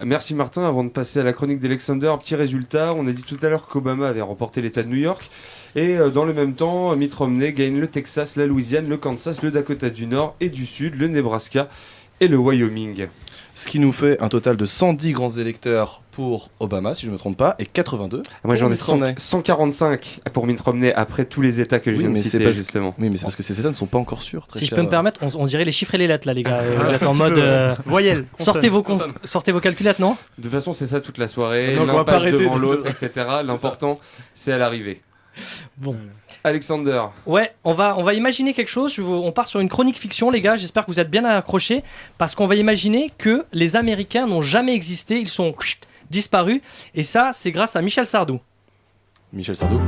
Merci Martin. Avant de passer à la chronique d'Alexander, petit résultat. On a dit tout à l'heure qu'Obama avait remporté l'État de New York. Et dans le même temps, Mitt Romney gagne le Texas, la Louisiane, le Kansas, le Dakota du Nord et du Sud, le Nebraska et le Wyoming. Ce qui nous fait un total de 110 grands électeurs pour Obama, si je ne me trompe pas, et 82. Moi j'en ai Mitt Romney. 145 pour Mitt Romney après tous les États que je viens de citer justement. Oui, mais c'est parce que ces États ne sont pas encore sûrs. Si je peux me permettre, on dirait les chiffres et les lettres là, les gars. Vous êtes en mode voyelle. Sortez vos calculettes, non ? De toute façon, c'est ça toute la soirée. Donc, l'un on va pas passe arrêter devant de- l'autre, etc. L'important, c'est à l'arrivée. Bon. Alexander. Ouais, on va imaginer quelque chose. On part sur une chronique fiction, les gars. J'espère que vous êtes bien accrochés. Parce qu'on va imaginer que les Américains n'ont jamais existé. Ils sont disparus. Et ça, c'est grâce à Michel Sardou. Michel Sardou.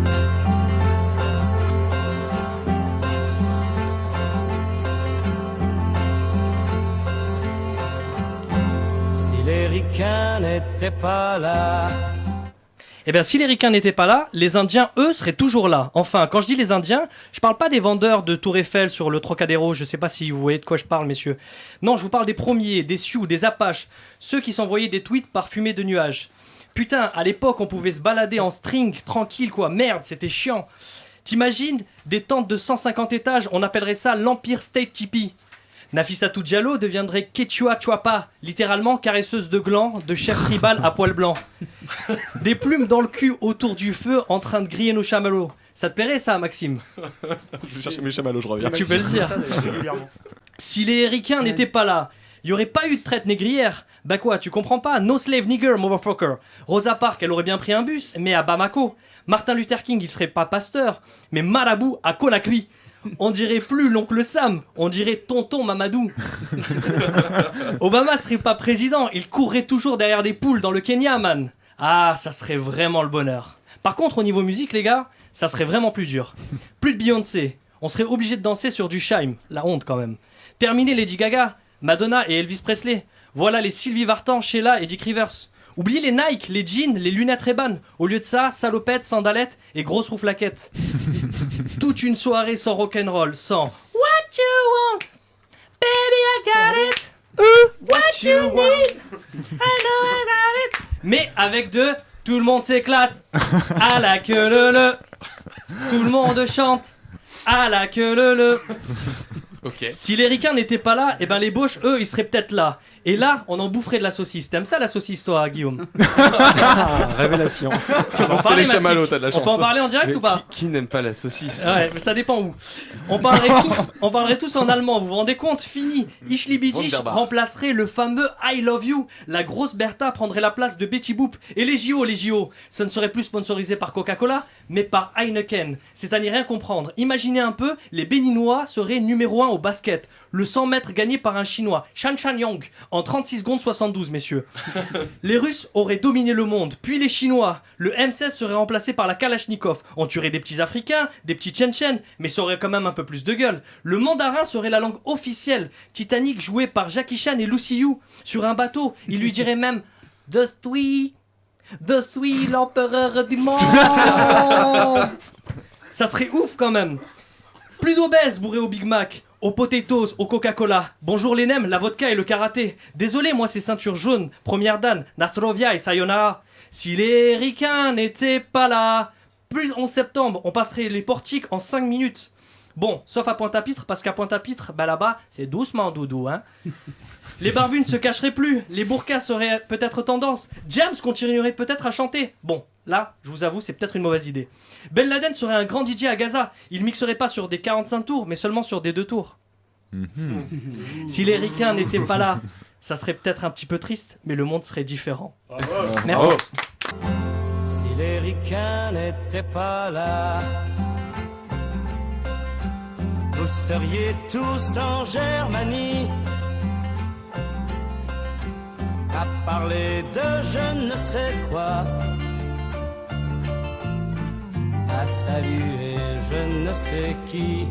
Si les ricains n'étaient pas là. Eh bien, si les ricains n'étaient pas là, les Indiens, eux, seraient toujours là. Enfin, quand je dis les Indiens, je parle pas des vendeurs de Tour Eiffel sur le Trocadéro, je sais pas si vous voyez de quoi je parle, messieurs. Non, je vous parle des premiers, des Sioux, des Apaches, ceux qui s'envoyaient des tweets parfumés de nuages. Putain, à l'époque, on pouvait se balader en string, tranquille quoi, merde, c'était chiant. T'imagines, des tentes de 150 étages, on appellerait ça l'Empire State Tipi. Nafissatou Diallo deviendrait Quechua Chuapa, littéralement caresseuse de glands, de chef tribal à poil blanc. Des plumes dans le cul autour du feu en train de griller nos chamallows. Ça te plairait ça, Maxime ? Je vais chercher mes chamallows, je reviens. Tu peux le dire. Si les ricains n'étaient pas là, il n'y aurait pas eu de traite négrière. Bah quoi, tu comprends pas ? No slave nigger, motherfucker. Rosa Parks, elle aurait bien pris un bus, mais à Bamako. Martin Luther King, il serait pas pasteur, mais marabout à Conakry. On dirait plus l'oncle Sam, on dirait tonton Mamadou. Obama serait pas président, il courrait toujours derrière des poules dans le Kenya, man. Ah, ça serait vraiment le bonheur. Par contre, au niveau musique, les gars, ça serait vraiment plus dur. Plus de Beyoncé, on serait obligé de danser sur du Shime, la honte quand même. Terminé Lady Gaga, Madonna et Elvis Presley. Voilà les Sylvie Vartan, Sheila et Dick Rivers. Oubliez les Nike, les jeans, les lunettes Ray-Ban. Au lieu de ça, salopettes, sandalettes et grosses rouflaquettes. Toute une soirée sans rock'n'roll, sans What you want, baby I got it. What you need, I know I got it. Mais avec de tout le monde s'éclate à la queue le. Tout le monde chante à la queue le. Ok. Si les ricains n'étaient pas là, eh ben les Boches, eux, ils seraient peut-être là. Et là, on en boufferait de la saucisse. T'aimes ça la saucisse, toi, Guillaume ? Révélation. Tu peux en que parler, les chamallows, Massif. t'as de la On peut chance. en parler en direct Mais ou pas ? qui n'aime pas la saucisse ? Ouais, mais ça dépend où. On parlerait tous en allemand, vous vous rendez compte ? Fini. Ich liebe dich Wunderbar. remplacerait le fameux I love you. La grosse Bertha prendrait la place de Betty Boop. Et les JO, ce ne serait plus sponsorisé par Coca-Cola, mais par Heineken. C'est à n'y rien comprendre. Imaginez un peu, les Béninois seraient numéro 1 au basket. Le 100 mètres gagné par un Chinois, Chan Yong, en 36 secondes 72, messieurs. Les Russes auraient dominé le monde, puis les Chinois. Le M16 serait remplacé par la Kalachnikov. On tuerait des petits Africains, des petits Tchétchènes, mais ça aurait quand même un peu plus de gueule. Le mandarin serait la langue officielle. Titanic joué par Jackie Chan et Lucy Liu. Sur un bateau, il lui dirait même « Je suis l'empereur du monde !» Ça serait ouf quand même. Plus d'obèses bourrés au Big Mac, aux potatoes, au Coca-Cola. Bonjour les nems, la vodka et le karaté. Désolé, moi c'est ceinture jaune, première dan, Nastrovia et Sayonara. Si les ricains n'étaient pas là, plus 11 septembre, on passerait les portiques en 5 minutes. Bon, sauf à Pointe-à-Pitre, parce qu'à Pointe-à-Pitre, bah là-bas, c'est doucement doudou, hein. Les barbus ne se cacheraient plus, les burkas seraient peut-être tendance, James continuerait peut-être à chanter. Bon, là, je vous avoue, c'est peut-être une mauvaise idée. Ben Laden serait un grand DJ à Gaza, il mixerait pas sur des 45 tours, mais seulement sur des 2 tours. Si les ricains n'étaient pas là, ça serait peut-être un petit peu triste, mais le monde serait différent. Merci. Si les ricains n'étaient pas là, vous seriez tous en Germanie à parler de je ne sais quoi, à saluer je ne sais qui.